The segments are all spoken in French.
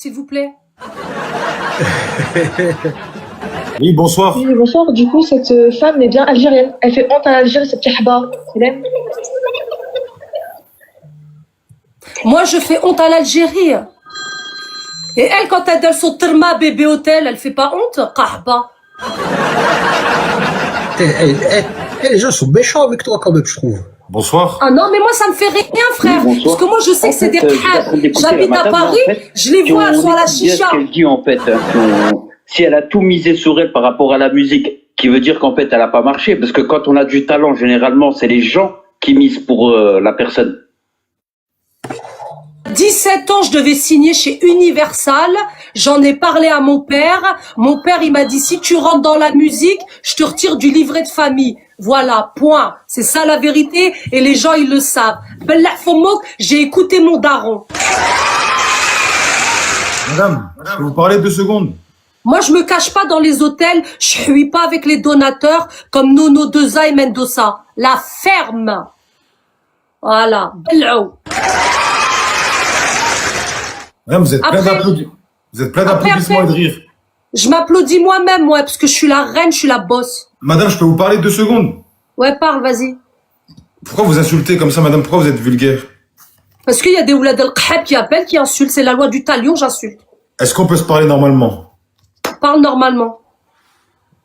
s'il vous plaît. Oui, bonsoir. Oui, bonsoir. Du coup, cette femme est bien algérienne. Elle fait honte à l'Algérie, cette kahba. Moi, je fais honte à l'Algérie. Et elle, quand elle donne son terma bébé hôtel, elle fait pas honte, kahba. Les gens sont méchants avec toi quand même, je trouve. Bonsoir. Ah non, mais moi, ça me fait rien, frère. Oui, parce que moi, je sais que c'est des khab. J'habite à Paris, je les vois, elles sont à la chicha. Ce qu'elle dit, en fait, si elle a tout misé sur elle par rapport à la musique, qui veut dire qu'en fait, elle a pas marché, parce que quand on a du talent, généralement, c'est les gens qui misent pour la personne. 17 ans, je devais signer chez Universal. J'en ai parlé à mon père. Mon père, il m'a dit, si tu rentres dans la musique, je te retire du livret de famille. Voilà, point. C'est ça la vérité et les gens, ils le savent. Bellah Fomok, j'ai écouté mon daron. Madame, je peux vous parler 2 secondes? Moi, je me cache pas dans les hôtels. Je suis pas avec les donateurs comme Nono Deza et Mendoza. La ferme. Voilà. Belou. Madame, vous êtes plein d'applaudissements et de rire. Je m'applaudis moi-même, ouais, parce que je suis la reine, je suis la boss. Madame, je peux vous parler 2 secondes? Ouais, parle, vas-y. Pourquoi vous insultez comme ça, madame? Pourquoi vous êtes vulgaire? Parce qu'il y a des oulad al-Khab qui appellent, qui insultent. C'est la loi du talion, j'insulte. Est-ce qu'on peut se parler normalement? Parle normalement.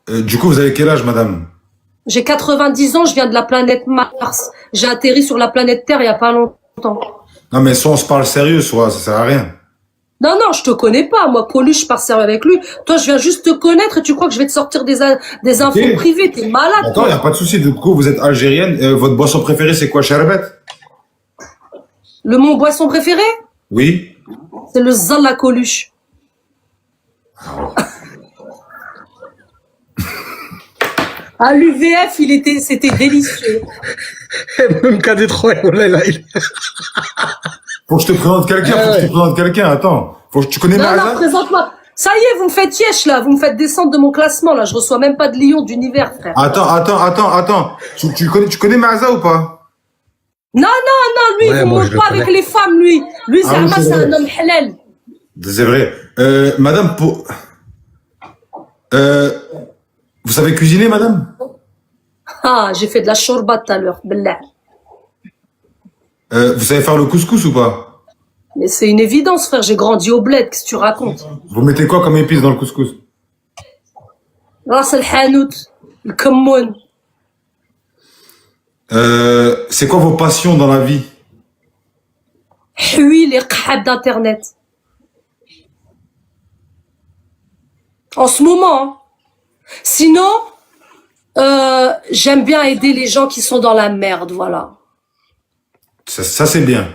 Du coup, vous avez quel âge, madame? J'ai 90 ans, je viens de la planète Mars. J'ai atterri sur la planète Terre il y a pas longtemps. Non, mais soit on se parle sérieux, soit ça sert à rien. Non, non, je te connais pas. Moi, Coluche, je pars sérieux avec lui. Toi, je viens juste te connaître et tu crois que je vais te sortir des infos privées. T'es malade. D'accord, il n'y a pas de souci. Du coup, vous êtes algérienne. Votre boisson préférée, c'est quoi, Sherbet? Mon boisson préféré? Oui. C'est le Zalla Coluche. À l'UVF, c'était délicieux. Même KD3, oh là là, Faut que je te présente quelqu'un, attends. Faut que tu connais Non, Maza? non, présente-moi. Ça y est, vous me faites yesh, là. Vous me faites descendre de mon classement, là. Je reçois même pas de lion d'univers, frère. Attends. Tu connais Maza ou pas? Non, lui, Ouais, il moi, monte je pas le avec connais. les femmes, lui. Lui, Ah oui, c'est un homme halal. C'est vrai. Madame, vous savez cuisiner, madame? Ah, j'ai fait de la shorba tout à l'heure, billah. Vous savez faire le couscous ou pas? Mais c'est une évidence, frère. J'ai grandi au bled. Qu'est-ce que tu racontes? Vous mettez quoi comme épice dans le couscous? Ras al-hanout, le kammoun. C'est quoi vos passions dans la vie? Hui les khab d'internet. En ce moment, hein. Sinon, j'aime bien aider les gens qui sont dans la merde, voilà. Ça c'est bien.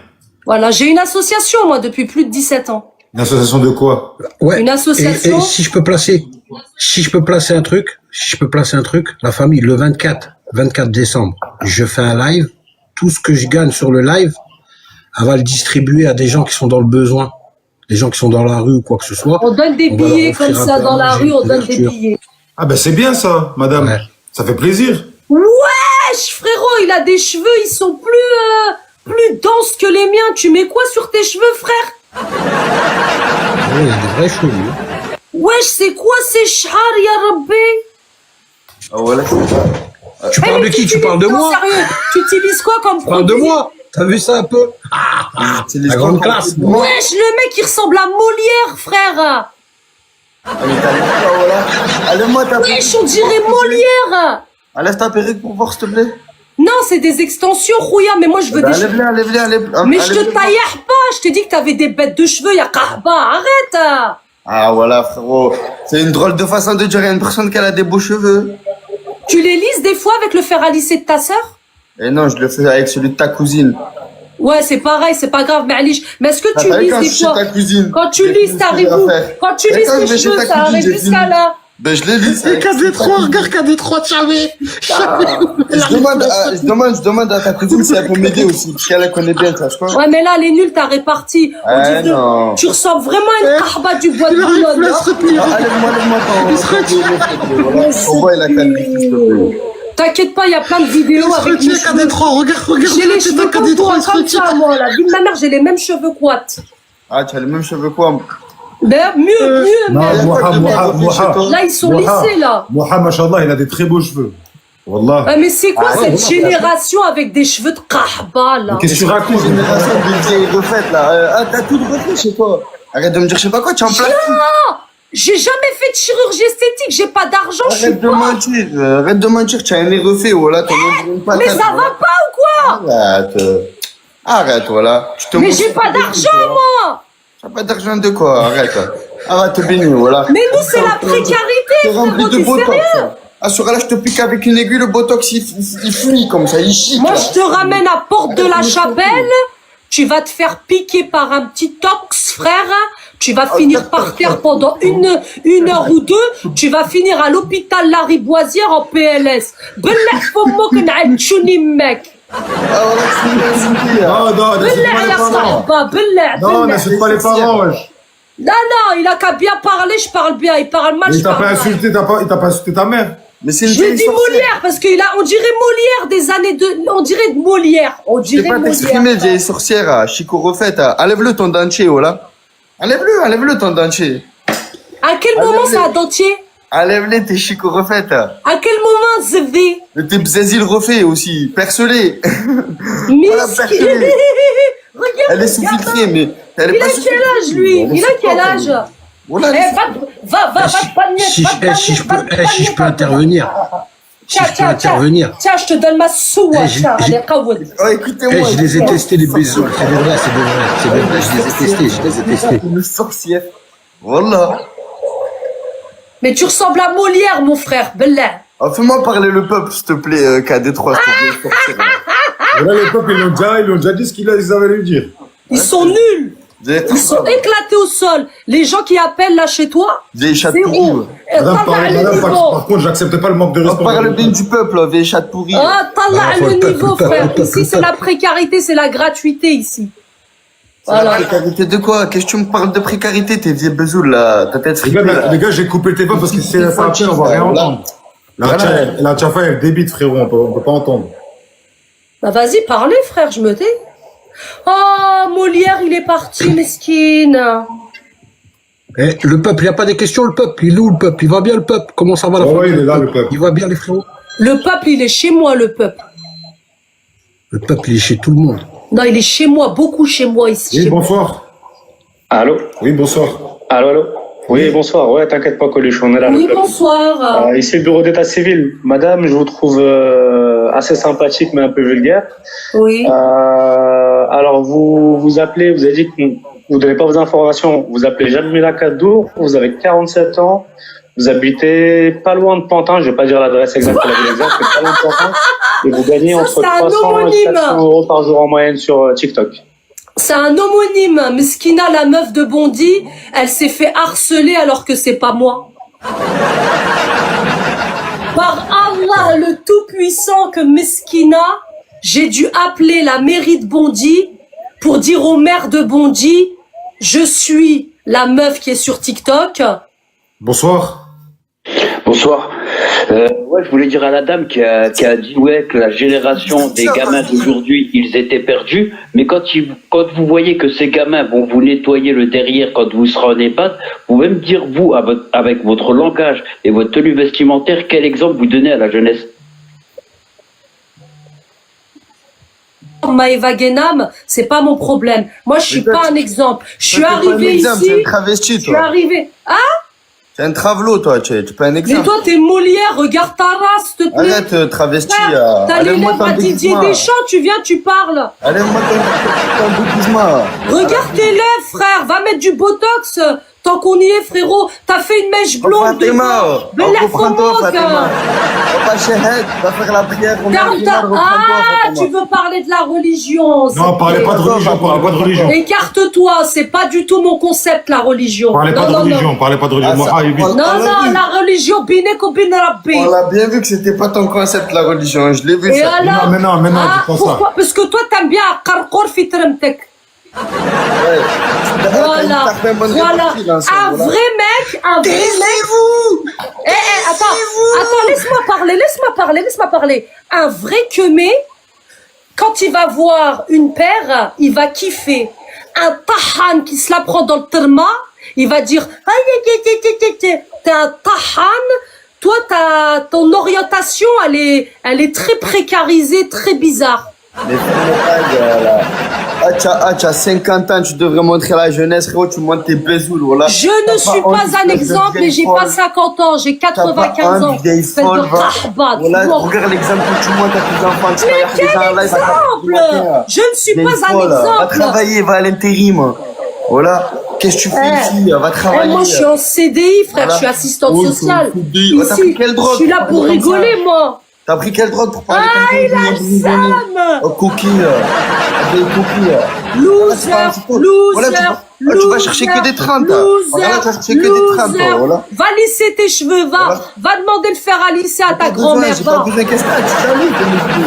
Voilà, j'ai une association, moi, depuis plus de 17 ans. Une association de quoi? Ouais. Une association. Et si je peux placer un truc, la famille, le 24 décembre, je fais un live. Tout ce que je gagne sur le live, elle va le distribuer à des gens qui sont dans le besoin. Des gens qui sont dans la rue ou quoi que ce soit. On donne des On va leur billets offrir comme un ça peu à dans la manger, rue, on une donne des couverture. billets. Ah ben c'est bien ça, madame. Ouais. Ça fait plaisir. Wesh, frérot, il a des cheveux, ils sont plus denses que les miens. Tu mets quoi sur tes cheveux, frère? Ouais, il y a des vrais cheveux. Hein. Wesh, c'est quoi ces chars, ya Rabbi? Ah, voilà, c'est ça. Tu parles de qui? Tu parles de Non, moi? sérieux, tu utilises quoi comme Tu parles de produit? moi? T'as vu ça un peu? C'est les La grande classe. Wesh, le mec, il ressemble à Molière, frère. Ah, mais t'as vu ça, voilà. Allez, moi, ta perruque. Wesh, on dirait Molière. Enlève ta perruque pour voir, s'il te plaît. Non, c'est des extensions, Rouya, mais moi, je veux Bah, des cheveux. enlève-les. Mais je te taillais pas. Je t'ai dit que t'avais des bêtes de cheveux, ya kahba. Arrête. Ah, voilà, frérot. C'est une drôle de façon de dire à une personne qu'elle a des beaux cheveux. Tu les lises des fois avec le fer à lisser de ta sœur? Et non, je le fais avec celui de ta cousine. Ouais, c'est pareil, c'est pas grave, Malish. Mais est-ce que Ah, tu t'as vu lises quand des je suis fois? ta cousine, Quand tu j'ai lises, fini t'arrives ce que où? j'ai à faire. Quand tu Et lises quand je tes vais chez cheveux, ta ça cousine, arrive j'ai jusqu'à fini. là. Ben, je les lis. Et KD3, regarde KD3, tu savais. Je demande à ta cousine si elle peut m'aider aussi, parce qu'elle la connaît bien, tu vois. Ouais, mais là, les nuls, t'as réparti. On dit non. tu ressembles vraiment à une kahba du bois de Boulogne. Laisse retenir. Ah, lève-moi Il se retire. On voit la calvitie, s'il te plaît. T'inquiète pas, il y a plein de vidéos Il se avec mes retire cheveux. KD3, regarde. J'ai les cheveux comme KD3, toi, il se comme retire. ça, moi, la vie de ma mère, j'ai les mêmes cheveux quat. Ah, tu as les mêmes cheveux quoi? Ben, mieux, Non, même. Là, ils sont lissés, là. Moha, machallah, il a des très beaux cheveux. Wallah. Ah, mais c'est quoi cette génération avec des cheveux de kahba, là? Qu'est-ce que tu racontes? Une génération de vieilles refaites là. Ah, t'as tout refait chez toi. Arrête de me dire je sais pas quoi, tu es en plastique. J'ai jamais fait de chirurgie esthétique, j'ai pas d'argent, je suis Arrête de pas. mentir, arrête de mentir, tu as un nez refait, voilà, ton nom de Mais ça va pas ou quoi? Arrête, voilà. Tu te Mais montres j'ai pas sur d'argent, toi. moi! T'as pas d'argent de quoi? Arrête. Arrête te baigner, voilà. Mais nous, c'est la précarité, T'es rempli frérot, de t'es botox. sérieux? Ah, sur là, je te pique avec une aiguille, le botox, il fuit comme ça, il chic. Moi, là. je te ramène à Porte de la Chapelle, tu vas te faire piquer par un petit tox, frère. Tu vas finir par terre pendant une heure ou deux. Tu vas finir à l'hôpital Lariboisière en PLS. بالله فمك نعيشوني مك. Ah, voilà, c'est bien, Non, n'insulte بالله pas les يا parents. صاحبة بالله Non, بالله. n'insulte pas les parents, wesh. Non, il a qu'à bien parler, je parle bien. Il parle mal, Mais je il t'a parle pas mal. insulté, il t'a pas insulté ta mère. Mais c'est une Je lui ai vieille dit sorcière. Molière parce on dirait Molière des années de, on dirait de Molière. On Je sais dirait pas t'exprimer, Molière. vieille sorcière, Chico refaite. Enlève-le ton dentier, voilà. Enlève-le ton dentier. À quel moment ça a dentier? Enlève-les tes Chico refaites. À quel moment Zvé? Tes bzazil refait aussi. Perce-les. Voilà, Miss. perce-les. Regarde. Elle est sous-filtrée, mais elle est Il pas a quel sous-filtrée. âge lui? Elle est Il a quel sous-filtrée. âge? Voilà, Eh, elle est va te bagner, Si je peux intervenir. Si je peux intervenir. Tiens, je te donne ma soua, Eh, tiens, j'ai- allez, kawoud. Oh, écoutez-moi. Je les ai testés, les bisous. C'est des vrais, je les ai testés. Une sorcière. Voilà. Mais tu ressembles à Molière, mon frère, Bellah. Oh, fais-moi parler le peuple, s'il te plaît, KD3, s'il te plaît. sorcière. Et là, les peuples, ils l'ont déjà dit ce qu'ils avaient à lui dire. Ils sont nuls. Ils sont éclatés au sol. Les gens qui appellent là chez toi, Vieille chatte c'est pourrie. où? Madame, le par niveau. contre, j'accepte pas le manque de On parle bien responsabilité. du peuple, vieille chatte pourrie. Ah, t'as faut le le peuple, niveau, le peuple, frère. le peuple, Ici, le c'est la peuple. précarité, c'est la gratuité, ici. C'est la Voilà. précarité de quoi? Qu'est-ce que tu me parles de précarité, tes vieux besouls, là? Ta tête Les fripée, gars, là. les gars, j'ai coupé le téléphone parce que si c'est pas appelé, on va rien entendre. La tchafa, elle débite, frérot, on peut pas entendre. Bah vas-y, parlez, frère, je me tais. Oh, Molière, il est parti, mesquine. Eh, le peuple, il n'y a pas des questions, le peuple. Il est où le peuple? Il va bien le peuple? Comment ça va la Ouais, famille, il est là, le peuple. Il va bien les frérots? Le peuple, il est chez moi, le peuple. Le peuple, il est chez tout le monde. Non, il est chez moi, beaucoup chez moi ici. Oui, chez moi. bonsoir. Allô? Oui, bonsoir. Allô? Oui, bonsoir. Ouais, t'inquiète pas, Coluche, on est là. Oui, le peuple. bonsoir. Ici, le bureau d'état civil. Madame, je vous trouve assez sympathique, mais un peu vulgaire. Oui. Alors, vous appelez, vous avez dit que vous donnez pas vos informations. Vous appelez Jamila Kadour, vous avez 47 ans, vous habitez pas loin de Pantin, je vais pas dire l'adresse exacte, la ville exacte, mais pas loin de Pantin, et vous gagnez Ça, entre c'est un 300 et homonyme. 400 euros par jour en moyenne sur TikTok. C'est un homonyme. Meskina, la meuf de Bondy, elle s'est fait harceler alors que c'est pas moi. Par Allah, le Tout-Puissant, que Meskina, j'ai dû appeler la mairie de Bondy pour dire au maire de Bondy, je suis la meuf qui est sur TikTok. Bonsoir. Bonsoir. Ouais, je voulais dire à la dame qui a dit ouais que la génération des gamins d'aujourd'hui ils étaient perdus, mais quand vous voyez que ces gamins vont vous nettoyer le derrière quand vous serez en EHPAD, vous pouvez me dire vous avec votre langage et votre tenue vestimentaire quel exemple vous donnez à la jeunesse? Maëva Guénam, c'est pas mon problème. Moi, je suis Mais toi, pas un exemple. Je suis Toi, t'es pas un arrivée exemple, ici. T'es un travesti, Je suis toi. arrivée. Ah, T'es un travelot, toi. Tu es pas un mais exemple. toi, t'es Molière. Regarde ta race, s'il te plaît. Arrête, travesti. Frère, t'as les Enlève-moi lèvres ton à Didier déguisement. Deschamps, tu viens, tu parles. Enlève-moi ton déguisement. Regarde tes lèvres, frère, va mettre du botox. Tant qu'on y est, frérot, t'as fait une mèche blonde de Fatima, Mais la reprends-toi, fomoque. Fatima. Va pas shahed, va faire la prière. on est Garde en ta... reprends-toi, Ah, Fatima. tu veux parler de la religion. Non, parlez pas de religion, parlez pas de religion. Écarte-toi, c'est pas du tout mon concept, la religion. Parlez pas de religion, parlez pas de religion. Ah, Moi, ça- ah, évite. voilà. Non, On l'a non, vu. la religion, binek ou bin rabbi. On l'a bien vu que c'était pas ton concept, la religion. Je l'ai vu, Et ça. alors mais non, Ah, dis pas ça. pourquoi? Parce que toi, t'aimes bien Qarqour fi tremtek. Ouais. Voilà, T'as fait une bonne voilà. répartie, là, ça, Un voilà. vrai mec, attends, laisse-moi parler. Un vrai queumé, quand il va voir une paire, il va kiffer. Un tahan qui se la prend dans le terma, Il va dire, t'es un tahan. Toi, ton orientation, elle est très précarisée, très bizarre. Mais tu as 50 ans, tu devrais montrer la jeunesse, frérot, tu montes tes bezouls, voilà. Je ne suis pas un exemple, mais j'ai pas 50 ans, j'ai 95 ans. Espèce de rahbat. Voilà, regarde l'exemple que tu montes à tes enfants. Mais quel exemple? Je ne suis pas un exemple. Va travailler, va à l'intérim. Voilà. Qu'est-ce que tu fais ici? Va travailler. Moi, je suis en CDI, frère, je suis assistante sociale. Ici, je suis là pour rigoler, moi. T'as pris quelle drogue pour parler comme ça? Il a le seum. Oh, coquille. Loser. Tu vas chercher que des 30. Voilà, tu vas chercher que des 30. Voilà. Va lisser tes cheveux, va demander de faire à lisser à ta grand-mère. J'ai pas besoin, qu'est-ce que t'as?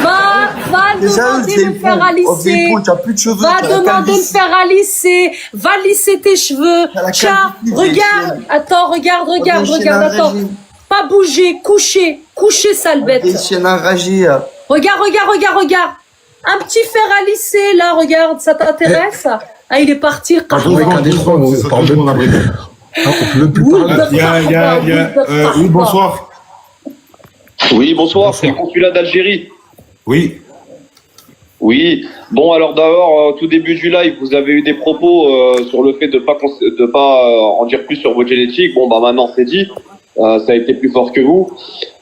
Va demander de faire à lisser. Tu as plus de cheveux. Va demander de faire à lisser. Va lisser tes cheveux. Tiens, regarde. Attends, regarde, attends. Pas bouger, coucher, sale bête. Des chiens enragés. Regarde. Un petit fer à lisser, là, regarde, ça t'intéresse? Ah, il est parti. Oui, bonsoir. Oui, bonsoir, c'est le consulat d'Algérie. Oui. Oui. Bon, alors d'abord, au tout début du live, vous avez eu des propos sur le fait de pas en dire plus sur votre génétique. Bon, bah maintenant c'est dit. Ça a été plus fort que vous.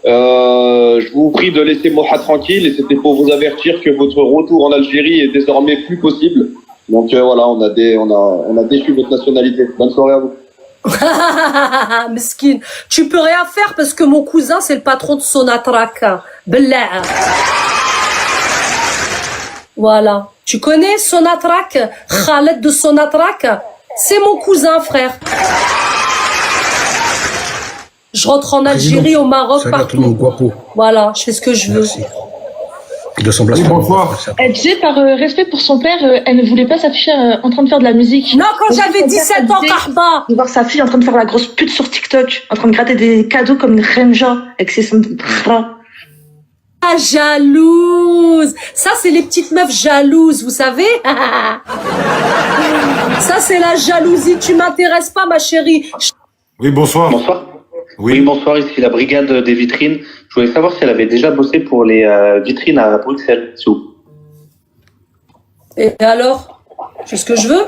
Je vous prie de laisser Moha tranquille, et c'était pour vous avertir que votre retour en Algérie est désormais plus possible. Donc voilà, on a déçu votre nationalité. Bonne soirée à vous. Mesquine, tu peux rien faire parce que mon cousin c'est le patron de Sonatrach. Bellah. Voilà. Tu connais Sonatrach? Khaled de Sonatrach? C'est mon cousin, frère. Je rentre en Algérie, au Maroc, partout. Voilà, je fais ce que je veux. Elle disait, par respect pour son père, elle ne voulait pas s'afficher en train de faire de la musique. Non, quand j'avais 17 ans, Karba. De voir sa fille en train de faire la grosse pute sur TikTok, en train de gratter des cadeaux comme une renja, avec ses sons de Ah, jalouse. Ça, c'est les petites meufs jalouses, vous savez? Ça, c'est la jalousie. Tu m'intéresses pas, ma chérie. Oui, bonsoir. Bonsoir. Oui, bonsoir, ici la brigade des vitrines. Je voulais savoir si elle avait déjà bossé pour les vitrines à Bruxelles. Et alors? C'est ce que je veux?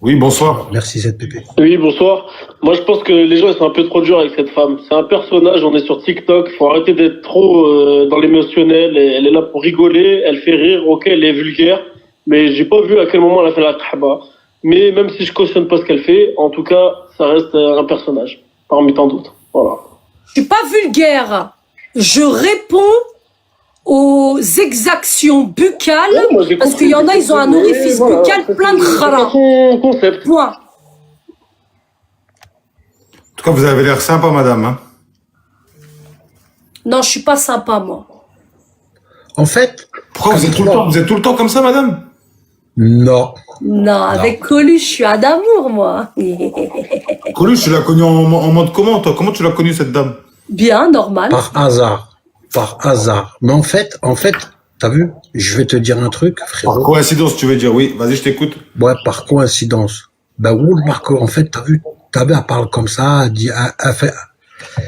Oui, bonsoir. Merci ZPP. Oui, bonsoir. Moi, je pense que les gens ils sont un peu trop durs avec cette femme. C'est un personnage, on est sur TikTok. Faut arrêter d'être trop dans l'émotionnel. Elle est là pour rigoler, elle fait rire. Ok, elle est vulgaire, mais j'ai pas vu à quel moment elle a fait la tahba. Mais même si je cautionne pas ce qu'elle fait, en tout cas, ça reste un personnage, parmi tant d'autres. Voilà. Je suis pas vulgaire. Je réponds aux exactions buccales, parce qu'il y en a, ils ont un orifice buccal plein de khara. Point. En tout cas, vous avez l'air sympa, madame. Hein. Non, je suis pas sympa, moi. En fait... Pourquoi vous êtes tout le temps comme ça, madame? Non. Non, avec Coluche, je suis à d'amour, moi. Coluche, tu l'as connu en mode comment, toi? Comment tu l'as connu, cette dame? Bien, normal. Par hasard. Mais en fait, t'as vu? Je vais te dire un truc, frérot. Par coïncidence, tu veux dire, oui. Vas-y, je t'écoute. Ouais, par coïncidence. Marco, en fait, t'as vu, elle parle comme ça, elle fait...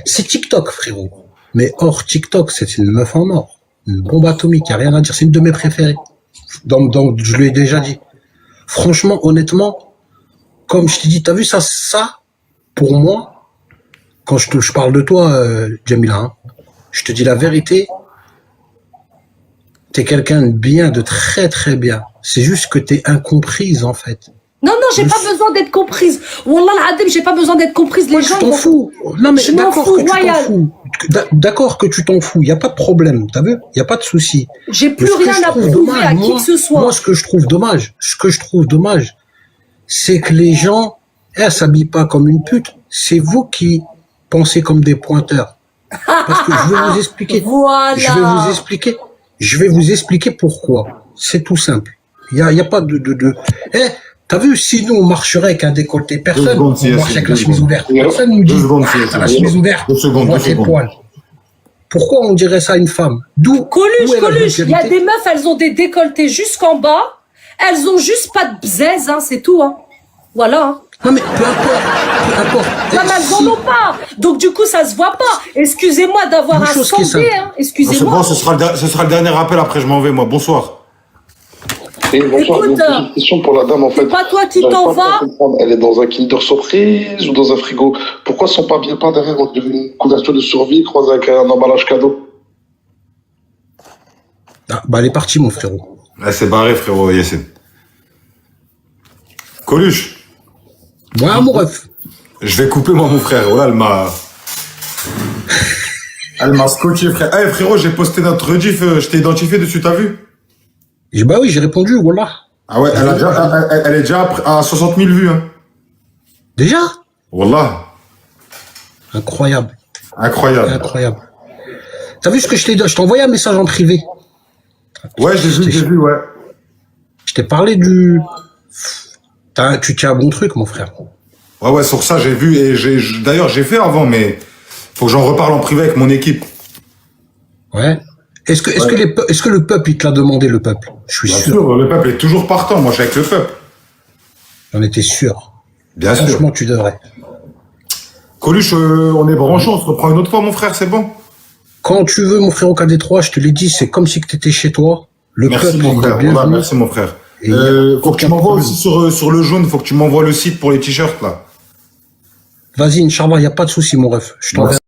C'est TikTok, frérot. Mais hors TikTok, c'est une meuf en or. Une bombe atomique, y a rien à dire. C'est une de mes préférées. Donc, je lui ai déjà dit. Franchement, honnêtement, comme je t'ai dit, t'as vu ça, pour moi, quand je parle de toi, Jamila, hein, je te dis la vérité, t'es quelqu'un de bien, de très très bien. C'est juste que t'es incomprise, en fait. Non, j'ai pas besoin d'être comprise. Wallah l'adem, j'ai pas besoin d'être comprise. Les gens t'en fous. Non, mais je m'en fous, royal. D'accord que tu t'en fous. Y a pas de problème. T'as vu? Y a pas de souci. J'ai plus rien à prouver à qui que ce soit. Moi, ce que je trouve dommage, c'est que les gens, elles s'habillent pas comme une pute. C'est vous qui pensez comme des pointeurs. Parce que je vais vous expliquer. Voilà. Je vais vous expliquer pourquoi. C'est tout simple. Y a pas de. T'as vu, si nous, on marcherait avec un décolleté, personne, on marche avec la chemise ouverte. Personne nous dit, la chemise ouverte, on voit ses poils. Pourquoi on dirait ça à une femme? Coluche, il y a des meufs, elles ont des décolletés jusqu'en bas, Elles ont juste pas de bzèze, hein, c'est tout. Hein. Voilà. Hein. Non mais peu importe. Non, mais elles en ont pas. Donc du coup, ça se voit pas. Excusez-moi d'avoir Une chose qui est incendié. simple. Hein. C'est Excusez-moi. bon, ce sera le dernier appel, après je m'en vais, moi. Bonsoir. Et bonsoir, Écoute, j'ai une question pour la dame en fait. c'est pas toi qui J'arrive t'en pas à vas. comprendre. Elle est dans un Kinder Surprise ou dans un frigo? Pourquoi son papier peint derrière on dirait une couverture de survie croisée avec un emballage cadeau? Ah, bah elle est partie mon frérot. Elle s'est barrée, frérot, Yassine. Coluche. Ouais mon ref. Je vais couper, moi, mon frère. Voilà, elle m'a scotché, frère. Eh, frérot, j'ai posté notre rediff, je t'ai identifié dessus, t'as vu? Bah oui, j'ai répondu, voilà. Ah ouais, elle est déjà à 60 000 vues, hein. Déjà? Wallah. Incroyable. Incroyable. T'as vu ce que je t'ai dit? Je t'ai envoyé un message en privé. Ouais, j'ai vu, ouais. Je t'ai parlé du... Tu tiens un bon truc, mon frère. Ouais, sur ça, j'ai vu, et d'ailleurs, j'ai fait avant, mais faut que j'en reparle en privé avec mon équipe. Ouais. Est-ce que le peuple, il te l'a demandé, le peuple? Je suis Bien sûr. sûr, le peuple est toujours partant, moi, je suis avec le peuple. J'en étais sûr. Bien sûr. Franchement, tu devrais. Coluche, on est branchés, on se reprend une autre fois, mon frère, c'est bon? Quand tu veux, mon frère, au KD3, je te l'ai dit, c'est comme si tu étais chez toi. Le Merci, peuple, mon il est frère. bienvenu. Voilà, merci, mon frère. Et Faut que tu m'envoies aussi sur le jaune, faut que tu m'envoies le site pour les t-shirts, là. Vas-y, Inch'Allah, il n'y a pas de souci, mon ref. Je t'enverrai.